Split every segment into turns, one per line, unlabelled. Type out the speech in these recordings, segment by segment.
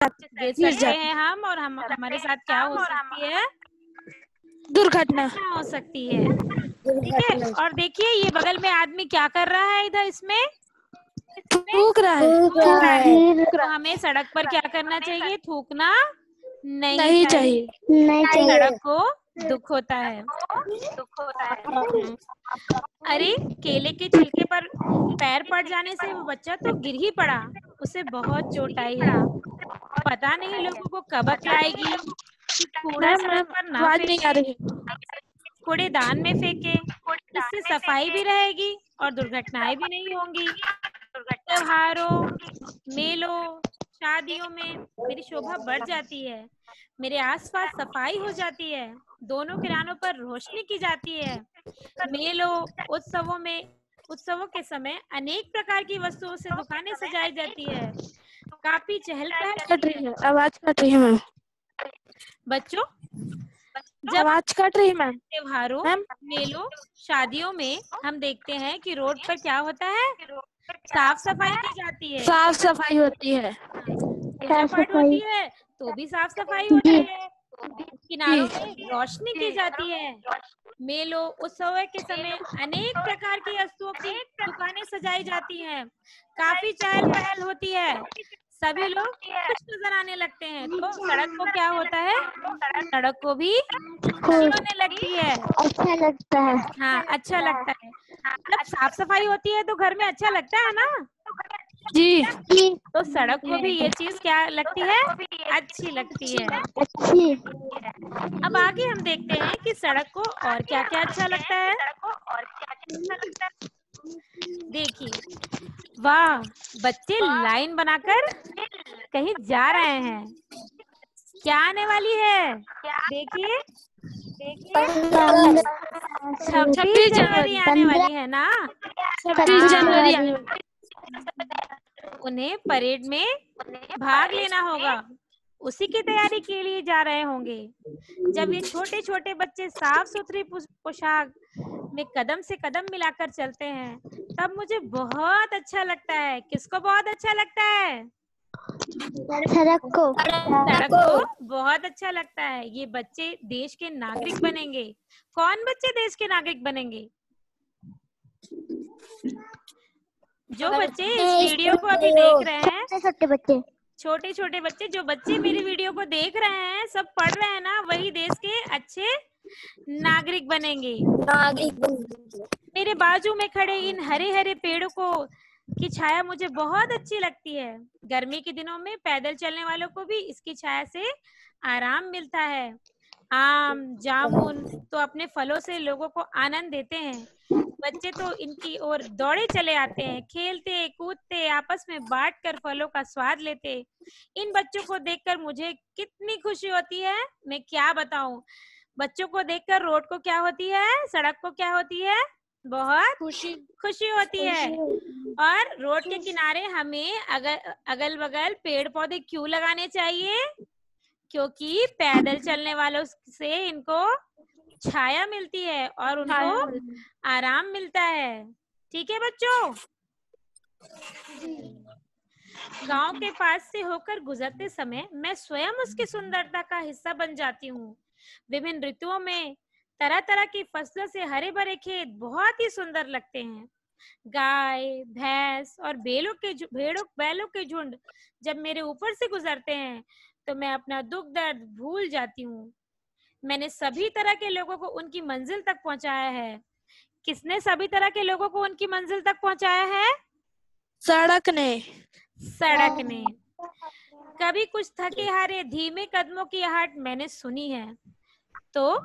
गिर सकते हैं हम, और हमारे साथ क्या हो सकती है?
दुर्घटना
हो सकती है। ठीक है, और देखिए ये बगल में आदमी क्या कर रहा है इधर, इसमें
थूक रहा है।
तो हमें सड़क पर क्या करना चाहिए? थूकना
नहीं चाहिए।
सड़क को दुख होता है। अरे केले के छिलके पर पैर पड़ जाने से वो बच्चा तो गिर ही पड़ा, उसे बहुत चोट आई है। पता नहीं लोगों को कब अक्ल आएगी कि कूड़ा सड़क पर ना
आवाज नहीं आ
फेंके,
रही।
कूड़ेदान में फेंके। इससे सफाई भी रहेगी और दुर्घटनाएं भी नहीं होंगी। त्योहारों, मेलों, शादियों में मेरी शोभा बढ़ जाती है, मेरे आसपास सफाई हो जाती है, दोनों किनारों पर रोशनी की जाती है। मेलों, उत्सवों के समय अनेक प्रकार की वस्तुओं से दुकानें सजाई जाती है, काफी चहल पहल
कट रही है, आवाज कट रही है मैम।
बच्चों, जब
आवाज कट रही है मैम।
त्योहारों, मेलों, शादियों में हम देखते हैं कि रोड पर क्या होता है? साफ सफाई की जाती है,
साफ सफाई होती है।
पूजा पाठ होती है तो भी साफ सफाई होती है, किनारों में रोशनी की जाती है। मेलों, उत्सव के समय अनेक प्रकार की वस्तुओं की दुकानें सजाई जाती हैं, काफी चहल पहल होती है, सभी लोग खुश नजर आने लगते हैं। तो सड़क को क्या होता है? सड़क को भी खुशी होने लगती है।
अच्छा लगता है।
हाँ, अच्छा लगता है। जब साफ सफाई होती है तो घर में अच्छा लगता है ना?
जी।
तो सड़क को भी ये चीज क्या लगती है? अच्छी लगती है।
अच्छी।
अब आगे हम देखते हैं कि सड़क को और क्या क्या अच्छा लगता है। देखिए, वाह, बच्चे लाइन बनाकर कहीं जा रहे हैं। क्या आने वाली है? देखिए, 26 जनवरी आने वाली है ना?
26 जनवरी आने वाली।
उन्हें परेड में भाग लेना होगा, उसी की तैयारी के लिए जा रहे होंगे। जब ये छोटे छोटे बच्चे साफ सुथरी पोशाक में कदम से कदम मिलाकर चलते हैं, तब मुझे बहुत अच्छा लगता है। किसको बहुत अच्छा लगता है?
सड़क को।
सड़क को बहुत अच्छा लगता है। ये बच्चे देश के नागरिक बनेंगे। कौन बच्चे देश के नागरिक बनेंगे? जो बच्चे इस वीडियो को अभी देख रहे हैं, छोटे छोटे बच्चे, जो बच्चे मेरी वीडियो को देख रहे हैं, सब पढ़ रहे हैं ना, वही देश के अच्छे नागरिक बनेंगे। मेरे बाजू में खड़े इन हरे हरे पेड़ों को की छाया मुझे बहुत अच्छी लगती है। गर्मी के दिनों में पैदल चलने वालों को भी इसकी छाया से आराम मिलता है। आम, जामुन तो अपने फलों से लोगों को आनंद देते हैं। बच्चे तो इनकी ओर दौड़े चले आते हैं, खेलते कूदते, आपस में बांटकर फलों का स्वाद लेते। इन बच्चों को देखकर मुझे कितनी खुशी होती है, मैं क्या बताऊं। बच्चों को देखकर रोड को क्या होती है? सड़क को क्या होती है? बहुत खुशी होती है। और रोड के किनारे हमें अगल बगल पेड़ पौधे क्यों लगाने चाहिए? क्योंकि पैदल चलने वालों से इनको छाया मिलती है और उनको आराम मिलता है। ठीक है बच्चों? गांव के पास से होकर गुजरते समय मैं स्वयं उसकी सुंदरता का हिस्सा बन जाती हूँ। विभिन्न ऋतुओं में तरह तरह की फसलों से हरे भरे खेत बहुत ही सुंदर लगते हैं। गाय, भैंस और बैलों के झुंड जब मेरे ऊपर से गुजरते हैं तो मैं अपना दुख दर्द भूल जाती हूँ। मैंने सभी तरह के लोगों को उनकी मंजिल तक पहुंचाया है। किसने सभी तरह के लोगों को उनकी मंजिल तक पहुंचाया है?
सड़क ने।
सड़क ने। कभी कुछ थके हारे धीमे कदमों की आहट मैंने सुनी है, तो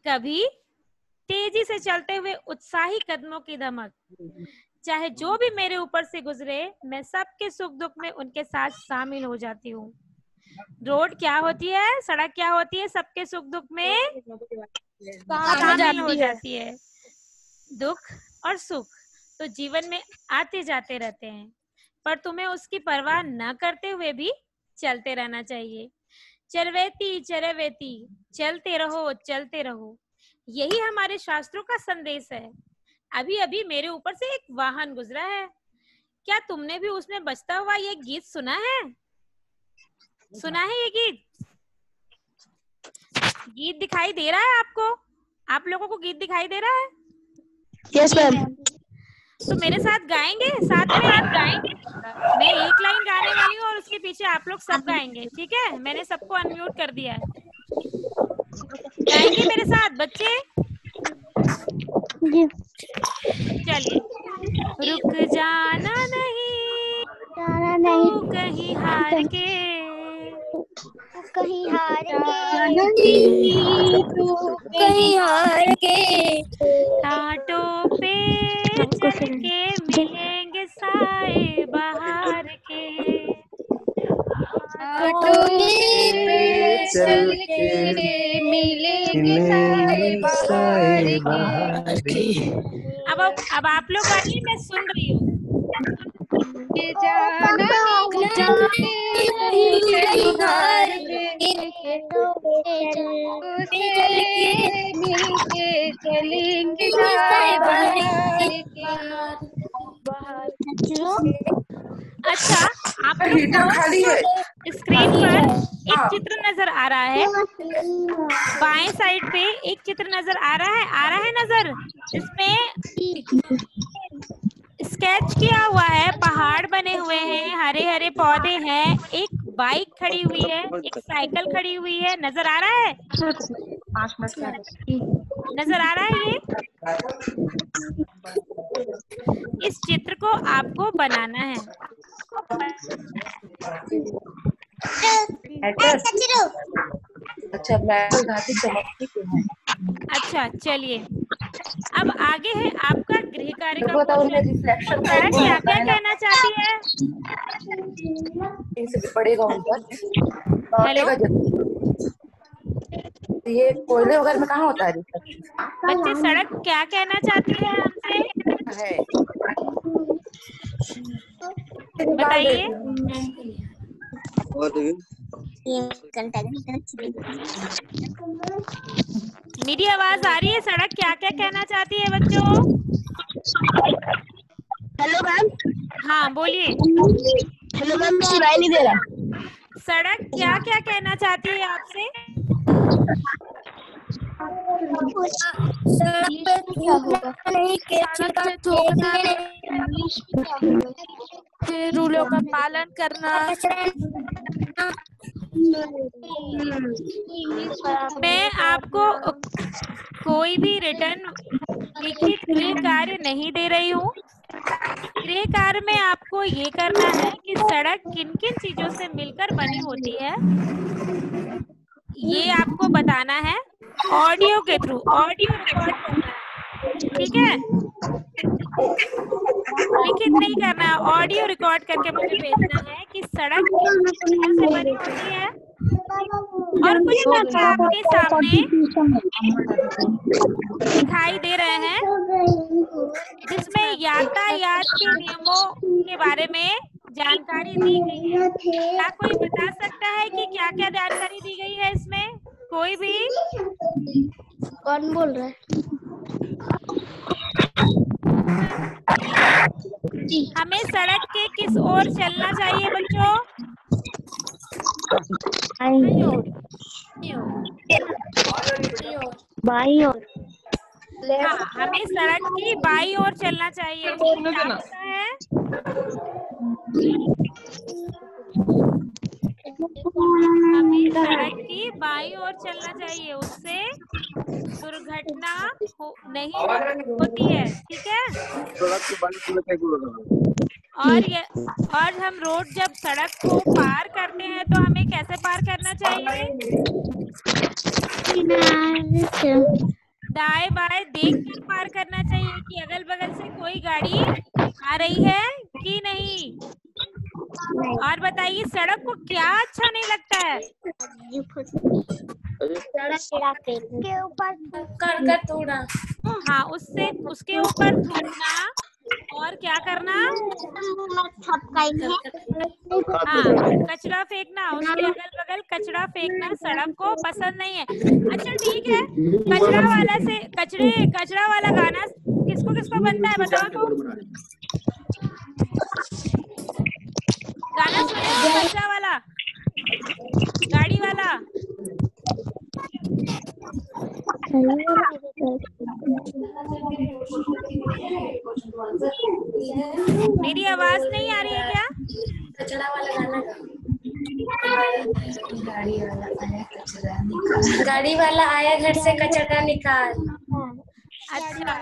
कभी तेजी से चलते हुए उत्साही कदमों की धमक। चाहे जो भी मेरे ऊपर से गुजरे, मैं सबके सुख दुख में उनके साथ शामिल हो जाती हूँ। रोड क्या होती है? सड़क क्या होती है? सबके सुख दुख में शामिल हो जाती है। दुख और सुख तो जीवन में आते जाते रहते हैं, पर तुम्हें उसकी परवाह न करते हुए भी चलते रहना चाहिए। चरवेती चरवेती, चलते रहो चलते रहो, यही हमारे शास्त्रों का संदेश है। अभी अभी मेरे ऊपर से एक वाहन गुजरा है, क्या तुमने भी उसमें बजता हुआ ये गीत सुना है? सुना है ये गीत? गीत दिखाई दे रहा है आपको? आप लोगों को गीत दिखाई दे रहा है?
Yes ma'am.
तो मेरे साथ गाएंगे साथ में? मैं एक लाइन गाने वाली हूँ और उसके पीछे आप लोग सब गाएंगे, ठीक है? मैंने सबको अनम्यूट कर दिया है। गाएंगे मेरे साथ बच्चे?
जी।
चलिए। रुक जाना नहीं तू कहीं हार के,
कहीं हार के
कांटों पे चल के मिलेंगे साए बहार के,
चल के मिलेंगे साए बहार के।
अब आप लोग गाइए, मैं सुन रही हूँ।
चलेंगे
अच्छा, आप लोग को स्क्रीन पर एक चित्र नजर आ रहा है, बाएं साइड पे एक चित्र नजर आ रहा है नजर, इसमें स्केच किया हुआ है, पहाड़ बने हुए हैं, हरे हरे पौधे हैं, एक बाइक खड़ी हुई है, एक साइकिल खड़ी हुई है, नजर आ रहा है? नजर आ रहा है ये? इस चित्र को आपको बनाना है। अच्छा चलिए, अब आगे है आपका गृह कार्य का क्वेश्चन। सड़क क्या क्या कहना चाहती है? हेलो,
ये कोयले वगैरह में कहाँ होता है?
बच्चे सड़क क्या कहना चाहती है हमसे? बताइए। मेरी आवाज आ रही है? सड़क क्या क्या कहना चाहती है बच्चों?
Hello ma'am.
हाँ बोलिए।
हेलो मैम, सुनाई नहीं दे रहा।
सड़क क्या क्या कहना चाहती है आपसे?
रूलों का पालन करना।
मैं आपको कोई भी रिटर्न लिखित गृह कार्य नहीं दे रही हूँ। गृह कार्य में आपको ये करना है कि सड़क किन किन चीजों से मिलकर बनी होती है, ये आपको बताना है ऑडियो के थ्रू, ऑडियो रिकॉर्ड करना है, ठीक है? लिखित नहीं करना है, ऑडियो रिकॉर्ड करके मुझे भेजना है कि सड़क किन चीजों से बनी होती है। और कुछ चित्र आपके सामने दिखाई दे रहे हैं जिसमें यातायात के नियमों के बारे में जानकारी दी गई है। क्या कोई बता सकता है कि क्या क्या जानकारी दी गई है इसमें? कोई भी?
कौन बोल रहा है?
हमें सड़क के किस ओर चलना चाहिए बच्चों?
बाईं ओर।
हाँ, हमें सड़क की बाईं ओर चलना चाहिए। क्या होता है? हमें सड़क की बाईं ओर चलना चाहिए, उससे दुर्घटना नहीं होती है, ठीक है? और हम रोड जब सड़क को पार करते हैं तो हमें कैसे पार करना चाहिए? दाएं बाएं देख कर पार करना चाहिए कि अगल बगल से कोई गाड़ी आ रही है कि नहीं। और बताइए, सड़क को क्या अच्छा नहीं लगता है?
के ऊपर
करकट तोड़ना।
हाँ, उससे उसके ऊपर थूकना और क्या करना? हाँ, कचरा फेंकना, उसके अगल बगल कचरा फेंकना सड़क को पसंद नहीं है। अच्छा ठीक है, कचरा वाला गाना किसको किसको बनता है बताओ तो? गाना सुने हो कचरा वाला? मेरी आवाज नहीं आ रही है क्या?
कचरा वाला गाना गाड़ी वाला आया घर से कचरा निकाल।
अच्छा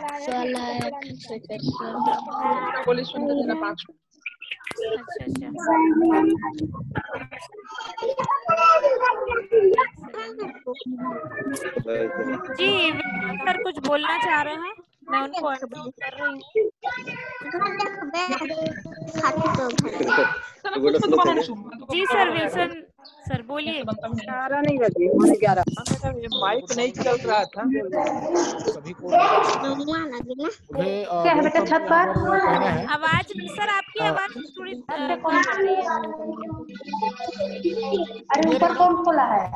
बोली सुन देना 5
अच्छा अच्छा जी, सर कुछ बोलना चाह रहे हैं, मैं उनको अनम्यूट कर रही हूँ। जी सर, विल्सन सर बोलिए।
11 नहीं बजे, 11। मेरा ये माइक नहीं चल रहा था।
सभी को मुझे
छत पर
कहना है
आवाज सर, आपकी आवाज थोड़ी कम आ रही है।
अरे ऊपर कौन खोला है?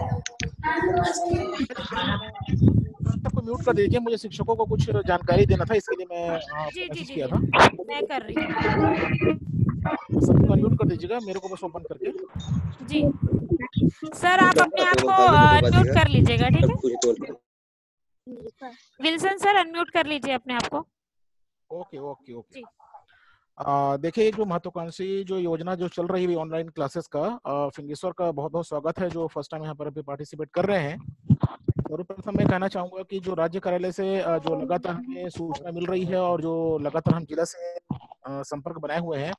सबको म्यूट कर दीजिए, मुझे शिक्षकों को कुछ जानकारी देना था, इसके लिए मैं
जी जी
मैसेज
जी
किया
जी,
था।
मैं कर रही हूँ।
सबको अनम्यूट कर दीजिएगा, मेरे को बस ओपन करके।
जी सर, आप अपने आप को अनम्यूट कर लीजिएगा, ठीक है? विल्सन सर, अनम्यूट कर लीजिए अपने आप को।
Okay okay okay. देखिए, जो महत्वाकांक्षी जो योजना जो चल रही है ऑनलाइन क्लासेस का, फिंगेश्वर का बहुत बहुत स्वागत है, जो फर्स्ट टाइम यहाँ पर अभी पार्टिसिपेट कर रहे हैं। सर्वप्रथम मैं कहना चाहूंगा कि जो राज्य कार्यालय से जो लगातार हमें सूचना मिल रही है और जो लगातार हम जिला से संपर्क बनाए हुए हैं,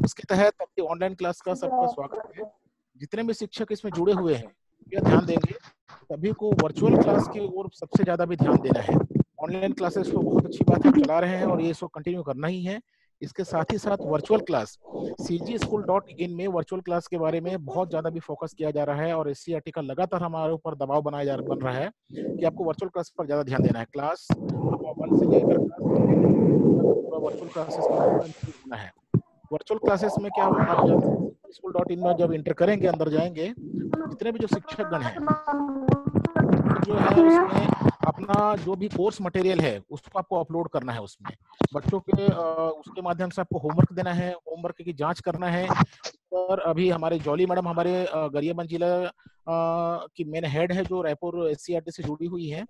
उसके तहत अपनी ऑनलाइन क्लास का सबका स्वागत है। जितने भी शिक्षक इसमें जुड़े हुए हैं, यह ध्यान देंगे सभी को वर्चुअल क्लास की ओर सबसे ज्यादा भी ध्यान देना है। ऑनलाइन क्लासेस तो बहुत अच्छी बात है, चला रहे हैं और ये इसको कंटिन्यू करना ही है। इसके साथ ही साथ वर्चुअल क्लास cgschool.in में वर्चुअल क्लास के बारे में बहुत ज्यादा भी फोकस किया जा रहा है और एससीईआरटी का लगातार हमारे ऊपर दबाव बन रहा है कि आपको वर्चुअल क्लास पर ज्यादा ध्यान देना है। क्लास 1 से लेकर वर्चुअल क्लासेस में है। वर्चुअल क्लासेस में क्या होगा, आप जब school.in में जब इंटर करेंगे, अंदर जाएंगे, जितने भी जो शिक्षक गण हैं जो है उसमें अपना जो भी कोर्स मटेरियल है उसको आपको अपलोड करना है। उसमें बच्चों के उसके माध्यम से आपको होमवर्क देना है, होमवर्क की जांच करना है। और अभी हमारे जॉली मैडम हमारे गरियाबंद जिला की मेन हेड है, जो रायपुर एससीईआरटी से जुड़ी हुई है।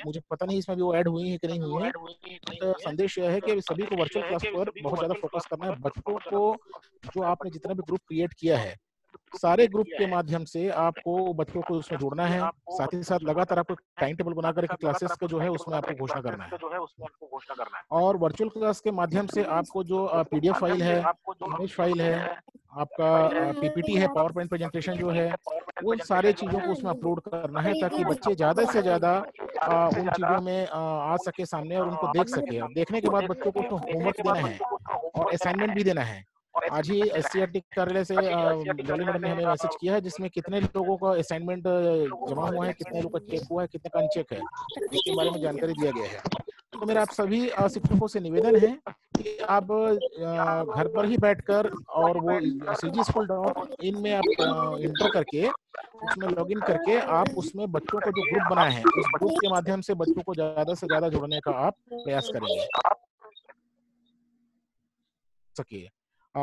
मुझे पता नहीं इसमें भी वो ऐड हुई है कि नहीं हुई है। तो संदेश यह है कि सभी को वर्चुअल क्लास पर बहुत ज्यादा फोकस करना है। बच्चों को जो आपने जितना भी ग्रुप क्रिएट किया है, सारे ग्रुप के माध्यम से आपको बच्चों को उसमें जोड़ना है। साथ ही साथ लगातार आपको टाइम टेबल बना करके क्लासेस का जो है उसमें आपको घोषणा करना है। और वर्चुअल क्लास के माध्यम से आपको जो पीडीएफ फाइल है, इमेज फाइल है, आपका पीपीटी है, पावर पॉइंट प्रेजेंटेशन जो है, वो सारे चीजों को उसमें अपलोड करना है ताकि बच्चे ज्यादा से ज्यादा उन चीजों में आ सके सामने और उनको देख सके। और देखने के बाद बच्चों को उसमें होमवर्क देना है और असाइनमेंट भी देना है। आज ही एससीईआरटी कार्यालय से जॉली मैडम ने हमें मैसेज किया है, जिसमें कितने लोगों का असाइनमेंट जमा हुआ है, कितने लोगों का चेक हुआ है, कितने का अनचेक है, इसके बारे में जानकारी दिया गया है। तो मेरा आप सभी शिक्षकों से निवेदन है कि आप घर पर ही बैठकर और वो cgschool.in में आप इंटर करके उसमें लॉगिन करके आप उसमें बच्चों को जो ग्रुप बनाए हैं उस ग्रुप के माध्यम से बच्चों को ज्यादा से ज्यादा जोड़ने का आप प्रयास करेंगे सकिए।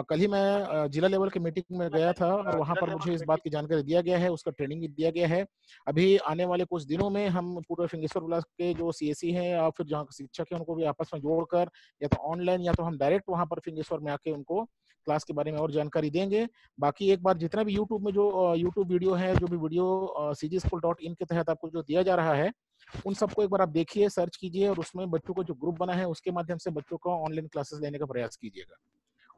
कल ही मैं जिला लेवल की मीटिंग में गया था और वहां पर मुझे इस बात की जानकारी दिया गया है, उसका ट्रेनिंग भी दिया गया है। अभी आने वाले कुछ दिनों में हम पूरे फिंगेश्वर ब्लॉक के जो सीएससी हैं या फिर जहाँ शिक्षक हैं उनको भी आपस में जोड़कर या तो ऑनलाइन या तो हम डायरेक्ट वहां पर फिंगेश्वर में आके उनको क्लास के बारे में और जानकारी देंगे। बाकी एक बार जितना भी यूट्यूब में जो यूट्यूब वीडियो है, जो भी वीडियो cgschool.in के तहत आपको जो दिया जा रहा है, उन सबको एक बार आप देखिए, सर्च कीजिए और उसमें बच्चों को जो ग्रुप बना है उसके माध्यम से बच्चों को ऑनलाइन क्लासेस लेने का प्रयास कीजिएगा।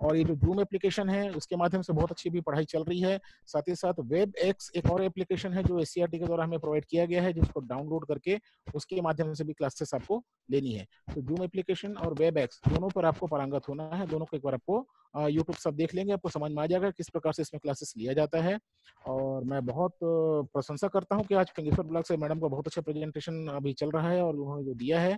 और ये जो जूम एप्लीकेशन है उसके माध्यम से बहुत अच्छी भी पढ़ाई चल रही है। साथ ही साथ वेब एक्स एक और एप्लीकेशन है जो एससीईआरटी के द्वारा हमें प्रोवाइड किया गया है, जिसको डाउनलोड करके उसके माध्यम से भी क्लासेस आपको लेनी है। तो जूम एप्लीकेशन और वेब एक्स दोनों पर आपको पारंगत होना है। दोनों को एक बार आपको यूट्यूब सब देख लेंगे, आपको समझ में आ जाएगा किस प्रकार से इसमें क्लासेस लिया जाता है। और मैं बहुत प्रशंसा करता हूँ कि आज फिंगेश्वर ब्लॉक से मैडम का बहुत अच्छा प्रेजेंटेशन अभी चल रहा है और उन्होंने जो दिया है।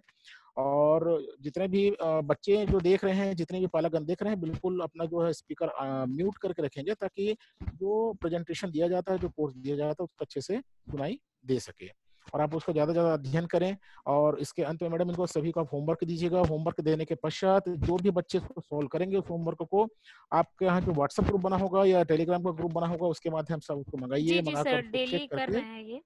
और जितने भी बच्चे जो देख रहे हैं, जितने भी पालकगण देख रहे हैं, बिल्कुल अपना जो है स्पीकर म्यूट करके रखेंगे ताकि जो प्रेजेंटेशन दिया जाता है, जो कोर्स दिया जाता है उसको अच्छे से सुनाई दे सके और आप उसको ज्यादा ज्यादा अध्ययन करें। और इसके अंत में मैडम इनको सभी को आप होमवर्क दीजिएगा। होमवर्क देने के पश्चात जो भी बच्चे इसको सॉल्व करेंगे उस होमवर्क को आपके यहाँ जो व्हाट्सएप ग्रुप बना होगा या टेलीग्राम का ग्रुप बना होगा उसके माध्यम से उसको मंगाइए,
जी सर, डेली कर रहे हैं ये।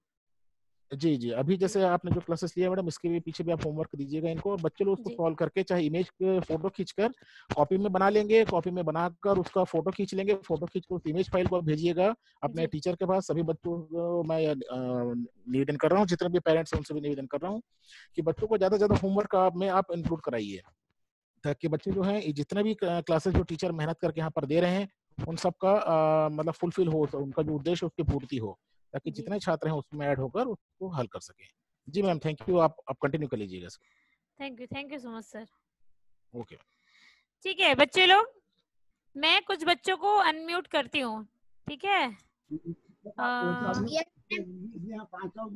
जी जी, अभी जैसे आपने जो क्लासेस लिया मैडम, इसके भी पीछे भी आप होमवर्क दीजिएगा इनको, और बच्चे लोग उसको
जी।
सॉल्व करके चाहे इमेज फोटो खींचकर कॉपी में बना लेंगे, कॉपी में बनाकर उसका फोटो खींच लेंगे, फोटो खींच कर उस इमेज फाइल को भेजिएगा अपने
जी।
टीचर के पास। सभी बच्चों को मैं निवेदन कर रहा हूँ, जितने भी पेरेंट्स हैं उनसे भी निवेदन कर रहा हूँ कि बच्चों को ज्यादा से ज्यादा होमवर्क में आप इंक्लूड कराइए, ताकि बच्चे जो हैं जितने भी क्लासेस जो टीचर मेहनत करके यहाँ पर दे रहे हैं उन सब का मतलब फुलफिल हो, उनका जो उद्देश्य उसकी पूर्ति हो, ताकि
जी।
जितने छात्र हैं उसमें ऐड होकर उसको हल कर सके। जी मैम, थैंक यू, आप कंटिन्यू कर लीजिएगा।
Thank you so much sir.
Okay,
ठीक है बच्चे लोग, मैं कुछ बच्चों को अनम्यूट करती हूँ, ठीक है?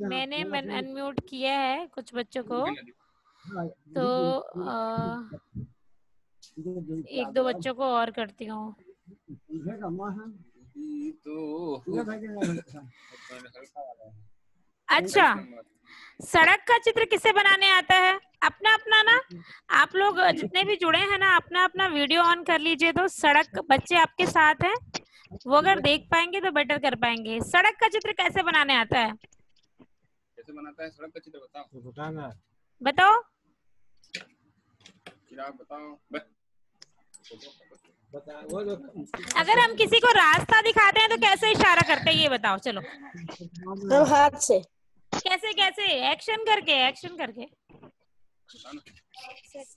मैंने अनम्यूट किया है कुछ बच्चों को, तो एक दो बच्चों को और करती हूँ। अच्छा, सड़क का चित्र किसे बनाने आता है? अपना अपना ना, आप लोग जितने भी जुड़े हैं ना, अपना अपना वीडियो ऑन कर लीजिए। तो सड़क, बच्चे आपके साथ हैं, वो अगर देख पाएंगे तो बेटर कर पाएंगे। सड़क का चित्र कैसे बनाने आता है?
कैसे बनाता है सड़क का चित्र? बताओ
बताओ। अगर हम किसी को रास्ता दिखाते हैं तो कैसे इशारा करते हैं, ये बताओ। चलो,
तो हाथ से।
कैसे कैसे? एक्शन करके, एक्शन करके।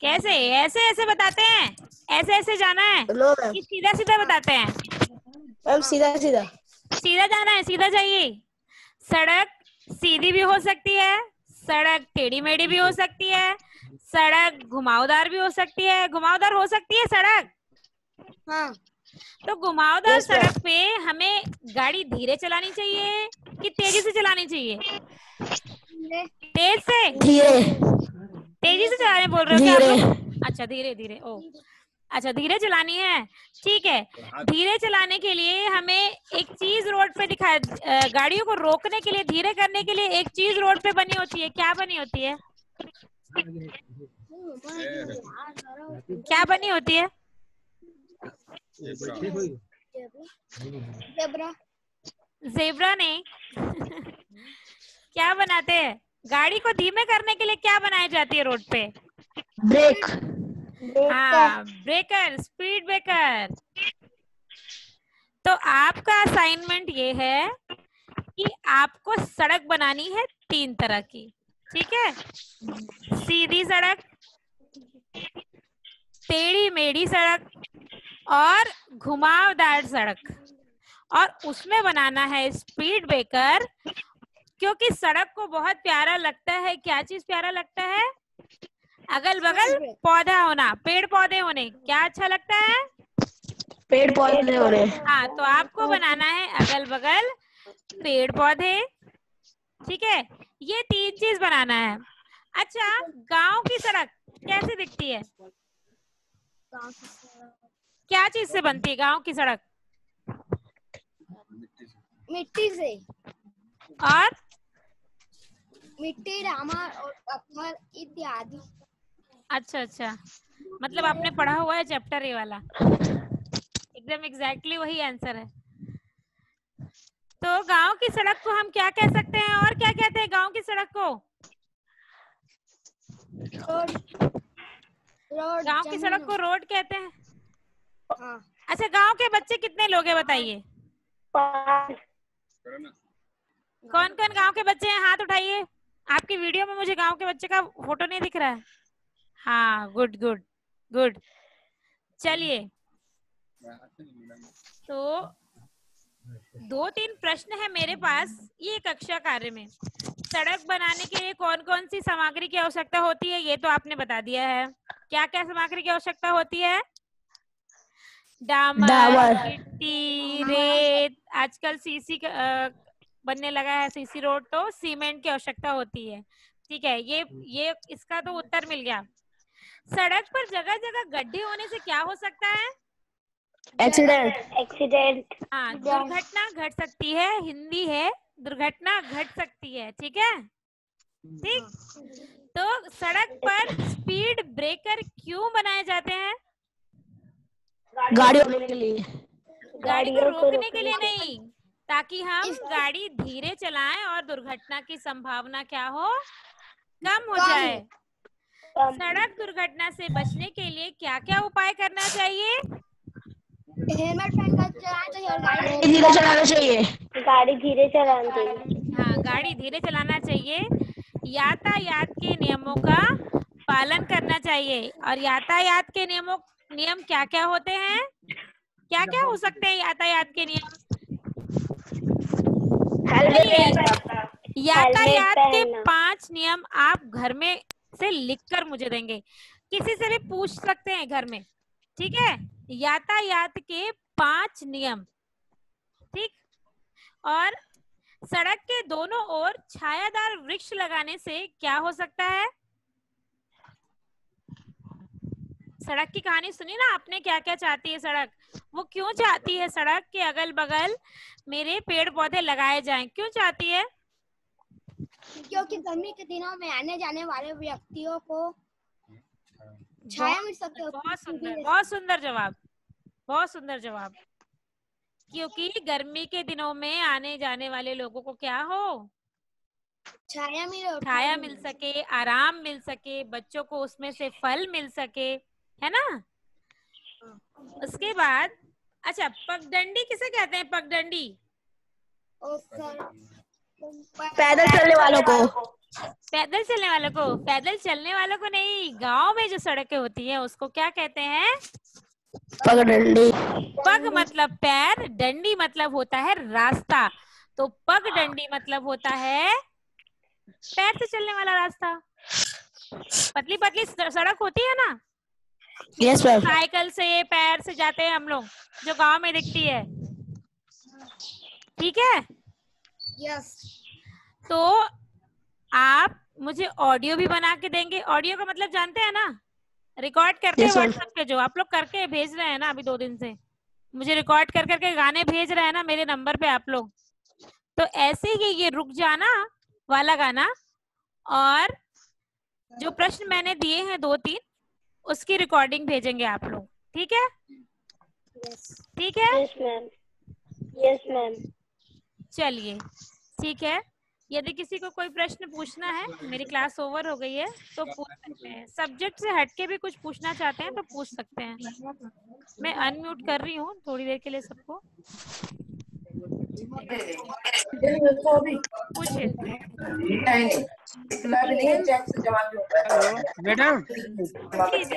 कैसे? ऐसे ऐसे बताते हैं, ऐसे ऐसे जाना है कि सीधा सीधा बताते हैं?
मैम सीधा सीधा।
सीधा जाना है, सीधा जाइए। सड़क सीधी भी हो सकती है, सड़क टेढ़ी मेढ़ी भी हो सकती है, सड़क घुमावदार भी हो सकती है। घुमावदार हो सकती है सड़क?
हाँ।
तो घुमावदार सड़क पे हमें गाड़ी धीरे चलानी चाहिए कि तेजी से चलानी चाहिए? तेज से?
धीरे।
तेजी से चलाने बोल रहे हो क्या आप लोग? अच्छा, धीरे धीरे। ओ अच्छा, धीरे चलानी है, ठीक है। धीरे चलाने के लिए हमें एक चीज रोड पे दिखा, गाड़ियों को रोकने के लिए, धीरे करने के लिए एक चीज रोड पे बनी होती है। क्या बनी होती है? क्या बनी होती है? ज़ेब्रा नहीं। क्या बनाते हैं? गाड़ी को धीमे करने के लिए क्या बनाई जाती है रोड पे?
ब्रेक।
हाँ, ब्रेकर, स्पीड ब्रेकर। तो आपका असाइनमेंट ये है कि आपको सड़क बनानी है 3 तरह की, ठीक है? सीधी सड़क, टेढ़ी मेढ़ी सड़क और घुमावदार सड़क, और उसमें बनाना है स्पीड ब्रेकर। क्योंकि सड़क को बहुत प्यारा लगता है। क्या चीज प्यारा लगता है? अगल बगल पौधा होना, पेड़ पौधे होने। क्या अच्छा लगता है?
पेड़ पौधे होने।
हाँ, तो आपको बनाना है अगल बगल पेड़ पौधे, ठीक है? ये 3 चीज बनाना है। अच्छा, गांव की सड़क कैसे दिखती है? क्या चीज से बनती है गांव की सड़क?
मिट्टी से।
और
मिट्टी, रामर और पत्थर इत्यादि।
अच्छा अच्छा, मतलब आपने पढ़ा हुआ है चैप्टर ये वाला। एकदम एग्जैक्टली वही आंसर है। तो गांव की सड़क को हम क्या कह सकते हैं, और क्या कहते हैं गांव की सड़क को?
रोड।
गांव की सड़क को रोड कहते हैं।
हाँ।
अच्छा, गांव के बच्चे कितने लोग हैं बताइए? कौन कौन गांव के बच्चे हैं? हाथ उठाइए। आपकी वीडियो में मुझे गांव के बच्चे का फोटो नहीं दिख रहा है। हाँ, गुड गुड गुड। चलिए, तो 2-3 प्रश्न है मेरे पास ये कक्षा कार्य में। सड़क बनाने के लिए कौन कौन सी सामग्री की आवश्यकता होती है, ये तो आपने बता दिया है। क्या क्या सामग्री की आवश्यकता होती है? डामर, मिट्टी, रेत, आजकल सीसी बनने लगा है, सीसी रोड, तो सीमेंट की आवश्यकता होती है, ठीक है? ये इसका तो उत्तर मिल गया। सड़क पर जगह जगह गड्ढे होने से क्या हो सकता है?
एक्सीडेंट।
हाँ, दुर्घटना घट सकती है। हिंदी है, दुर्घटना घट सकती है, ठीक है? ठीक। तो सड़क पर स्पीड ब्रेकर क्यों बनाए जाते हैं?
गाड़ी रोकने के लिए।
गाड़ी को रोकने के लिए नहीं, ताकि हम गाड़ी धीरे चलाएं और दुर्घटना की संभावना क्या हो, कम हो जाए। सड़क दुर्घटना से बचने के लिए क्या क्या उपाय करना चाहिए?
हेलमेट पहनकर चलाना चाहिए और गाड़ी
धीरे चलाना चाहिए।
गाड़ी धीरे चलानी चाहिए।
हाँ, गाड़ी धीरे चलाना चाहिए। यातायात के नियमों का पालन करना चाहिए। और यातायात के नियम क्या क्या होते हैं, क्या क्या हो सकते हैं यातायात के नियम? यातायात के 5 नियम आप घर में से लिखकर मुझे देंगे, किसी से भी पूछ सकते हैं घर में, ठीक है? यातायात के 5 नियम, ठीक। और सड़क के दोनों ओर छायादार वृक्ष लगाने से क्या हो सकता है? सड़क की कहानी सुनी ना आपने, क्या क्या चाहती है सड़क? वो क्यों चाहती है सड़क के अगल बगल मेरे पेड़ पौधे लगाए जाएं? क्यों चाहती है?
क्योंकि गर्मी के दिनों में आने जाने वाले व्यक्तियों को छाया मिल सकती है।
बहुत सुंदर, बहुत सुंदर जवाब, बहुत सुंदर जवाब। क्योंकि गर्मी के दिनों में आने जाने वाले लोगों को क्या हो, छाया मिल सके, आराम मिल सके, बच्चों को उसमें से फल मिल सके, है ना? उसके बाद अच्छा, पगडंडी किसे कहते हैं? पगडंडी
पैदल चलने वालों को।
पैदल चलने वालों को? पैदल चलने वालों को नहीं, गांव में जो सड़कें होती हैं उसको क्या कहते हैं?
पगडंडी।
पग मतलब पैर, डंडी मतलब होता है रास्ता। तो पगडंडी मतलब होता है पैर से चलने वाला रास्ता। पतली पतली सड़क होती है ना,
यस मैम।
साइकिल से पैर से जाते हैं हम लोग, जो गांव में दिखती है, ठीक है?
यस।
तो आप मुझे ऑडियो भी बना के देंगे। ऑडियो का मतलब जानते हैं ना, रिकॉर्ड करके
Yes,
व्हाट्सएप पे जो आप लोग करके भेज रहे हैं ना, अभी 2 दिन से मुझे रिकॉर्ड कर करके गाने भेज रहे हैं ना मेरे नंबर पे आप लोग, तो ऐसे ही ये रुक जाना वाला गाना और जो प्रश्न मैंने दिए हैं 2-3 उसकी रिकॉर्डिंग भेजेंगे आप लोग, ठीक है? ठीक है?
Yes ma'am, yes ma'am.
चलिए ठीक है। यदि किसी को कोई प्रश्न पूछना है, मेरी क्लास ओवर हो गई है, तो पूछ सकते हैं। सब्जेक्ट से हटके भी कुछ पूछना चाहते हैं तो पूछ सकते हैं। मैं अनम्यूट कर रही हूँ थोड़ी देर के लिए सबको। पूछिए।
Hello madam.
जी जी।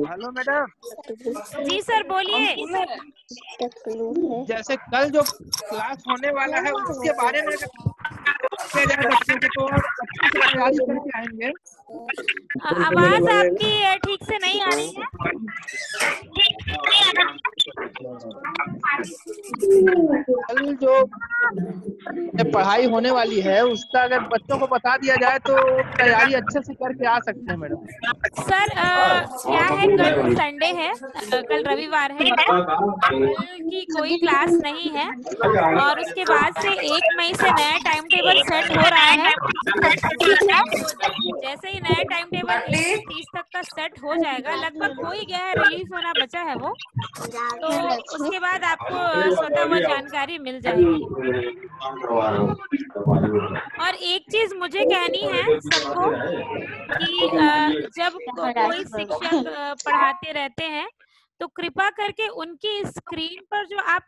Hello madam.
जी सर बोलिए।
जैसे कल जो क्लास होने वाला है उसके बारे में बच्चों को तो अच्छे से तैयारी करके आएंगे।
आवाज आपकी ठीक से नहीं आ रही है।
कल जो पढ़ाई होने वाली है उसका अगर बच्चों को बता दिया जाए तो तैयारी अच्छे से करके आ सकते हैं मैडम।
सर क्या है, कल संडे है, कल रविवार है, कल की कोई क्लास नहीं है और उसके बाद से 1 मई से नया टाइम टेबल सेट हो रहा है। जैसे ही नया टाइम टेबल 30 तक का सेट हो जाएगा, लगभग हो ही गया है, रिलीज होना बचा है वो, तो उसके बाद आपको स्वतः वो जानकारी मिल जाएगी। और एक चीज मुझे कहनी है सबको कि जब कोई शिक्षक पढ़ाते रहते हैं तो कृपा करके उनकी स्क्रीन पर जो आप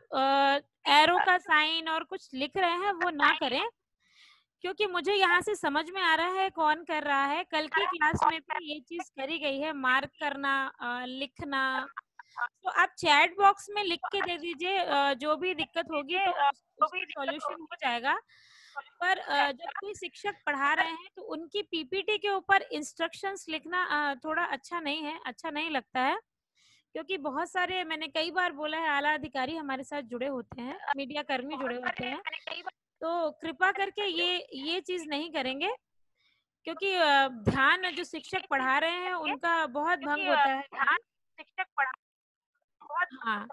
एरो का साइन और कुछ लिख रहे हैं वो ना करें, क्योंकि मुझे यहाँ से समझ में आ रहा है कौन कर रहा है। कल की क्लास में भी ये चीज करी गई है, मार्क करना, लिखना। तो आप चैट बॉक्स में लिख के दे दीजिए, जो भी दिक्कत होगी तो उसका सॉल्यूशन हो जाएगा। पर जब कोई शिक्षक पढ़ा रहे हैं तो उनकी पीपीटी के ऊपर इंस्ट्रक्शंस लिखना थोड़ा अच्छा नहीं है, अच्छा नहीं लगता है, क्योंकि बहुत सारे, मैंने कई बार बोला है, आला अधिकारी हमारे साथ जुड़े होते हैं, मीडिया कर्मी जुड़े होते हैं, तो कृपा करके ये चीज नहीं करेंगे, क्योंकि ध्यान जो शिक्षक पढ़ा रहे हैं उनका बहुत भंग होता है। हाँ,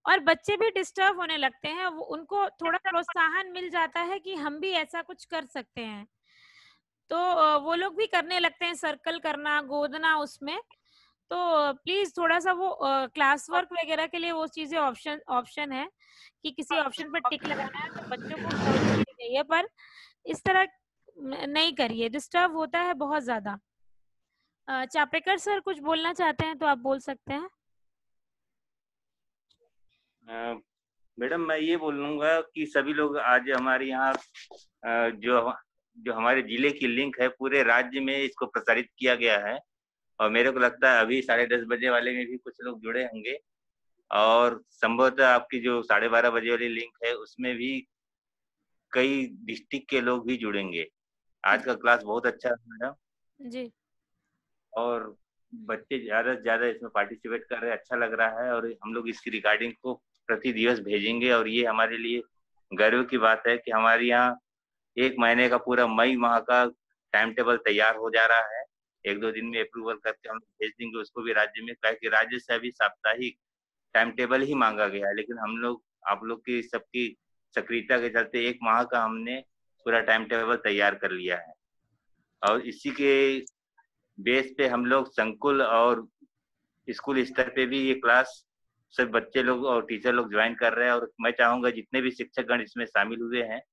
और बच्चे भी डिस्टर्ब होने लगते हैं, वो उनको थोड़ा प्रोत्साहन मिल जाता है कि हम भी ऐसा कुछ कर सकते हैं। वो लोग भी करने लगते हैं, सर्कल करना, गोदना उसमें। तो प्लीज थोड़ा सा वो क्लास वर्क वगैरह के लिए वो चीजें ऑप्शन है कि किसी ऑप्शन पर टिक लगाना है, तो बच्चों को कर देनी चाहिए, पर इस तरह नहीं करिए, डिस्टर्ब होता है बहुत ज्यादा। चापेकर सर कुछ बोलना चाहते हैं तो आप बोल सकते हैं।
मैडम मैं ये बोलूँगा कि सभी लोग आज हमारे यहाँ जो जो हमारे जिले की लिंक है पूरे राज्य में इसको प्रसारित किया गया है, और मेरे को लगता है अभी 10:30 बजे वाले में भी कुछ लोग जुड़े होंगे, और संभवतः आपकी जो 12:30 बजे वाली लिंक है उसमें भी कई डिस्ट्रिक्ट के लोग भी जुड़ेंगे। आज का क्लास बहुत अच्छा है मैडम
जी,
और बच्चे ज्यादा से ज्यादा इसमें पार्टिसिपेट कर रहे हैं, अच्छा लग रहा है, और हम लोग इसकी रिकॉर्डिंग को प्रति दिवस भेजेंगे, और ये हमारे लिए गर्व की बात है कि हमारे यहाँ 1 महीने का पूरा मई माह का टाइम टेबल तैयार हो जा रहा है। 1-2 दिन में अप्रूवल करके हम भेज देंगे उसको भी राज्य में, कि राज्य से अभी साप्ताहिक टाइम टेबल ही मांगा गया है, लेकिन हम लोग आप लोग की सबकी सक्रियता के चलते 1 माह का हमने पूरा टाइम टेबल तैयार कर लिया है, और इसी के बेस पे हम लोग संकुल और स्कूल स्तर पे भी ये क्लास सब बच्चे लोग और टीचर लोग ज्वाइन कर रहे हैं, और मैं चाहूंगा जितने भी शिक्षकगण इसमें शामिल हुए हैं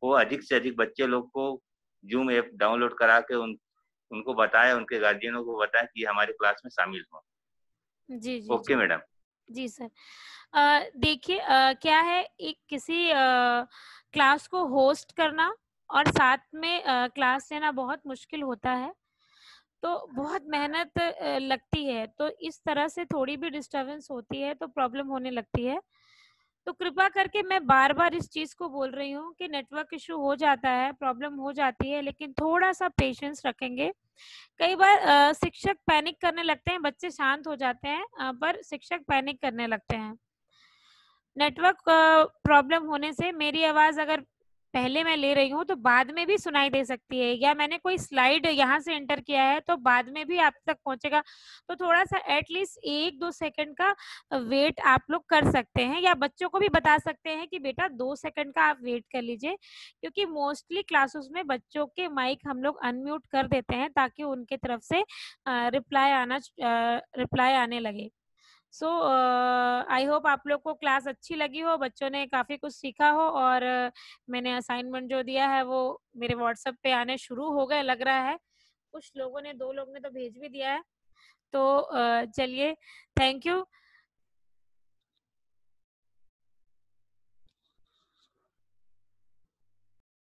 वो अधिक से अधिक बच्चे लोग को जूम ऐप डाउनलोड करा के उनको बताएं, उनके गार्जियनों को बताएं कि हमारे क्लास में शामिल हो।
जी, जी,
ओके मैडम।
जी सर। देखिए, क्या है, एक किसी क्लास को होस्ट करना और साथ में क्लास लेना बहुत मुश्किल होता है, तो बहुत मेहनत लगती है, तो इस तरह से थोड़ी भी डिस्टरबेंस होती है तो प्रॉब्लम होने लगती है। तो कृपा करके मैं बार बार इस चीज को बोल रही हूँ कि नेटवर्क इशू हो जाता है, प्रॉब्लम हो जाती है, लेकिन थोड़ा सा पेशेंस रखेंगे। कई बार शिक्षक पैनिक करने लगते हैं, बच्चे शांत हो जाते हैं, पर शिक्षक पैनिक करने लगते हैं। नेटवर्क प्रॉब्लम होने से मेरी आवाज अगर पहले मैं ले रही हूँ तो बाद में भी सुनाई दे सकती है, या मैंने कोई स्लाइड यहाँ से एंटर किया है तो बाद में भी आप तक पहुंचेगा, तो थोड़ा सा एटलीस्ट 1-2 सेकंड का वेट आप लोग कर सकते हैं, या बच्चों को भी बता सकते हैं कि बेटा 2 सेकंड का आप वेट कर लीजिए, क्योंकि मोस्टली क्लासेस में बच्चों के माइक हम लोग अनम्यूट कर देते हैं ताकि उनके तरफ से रिप्लाई आने लगे। सो आई होप आप लोग को क्लास अच्छी लगी हो, बच्चों ने काफी कुछ सीखा हो, और मैंने असाइनमेंट जो दिया है वो मेरे व्हाट्सएप पे आने शुरू हो गए लग रहा है, कुछ लोगों ने 2 लोग ने तो भेज भी दिया है। तो चलिए, थैंक यू।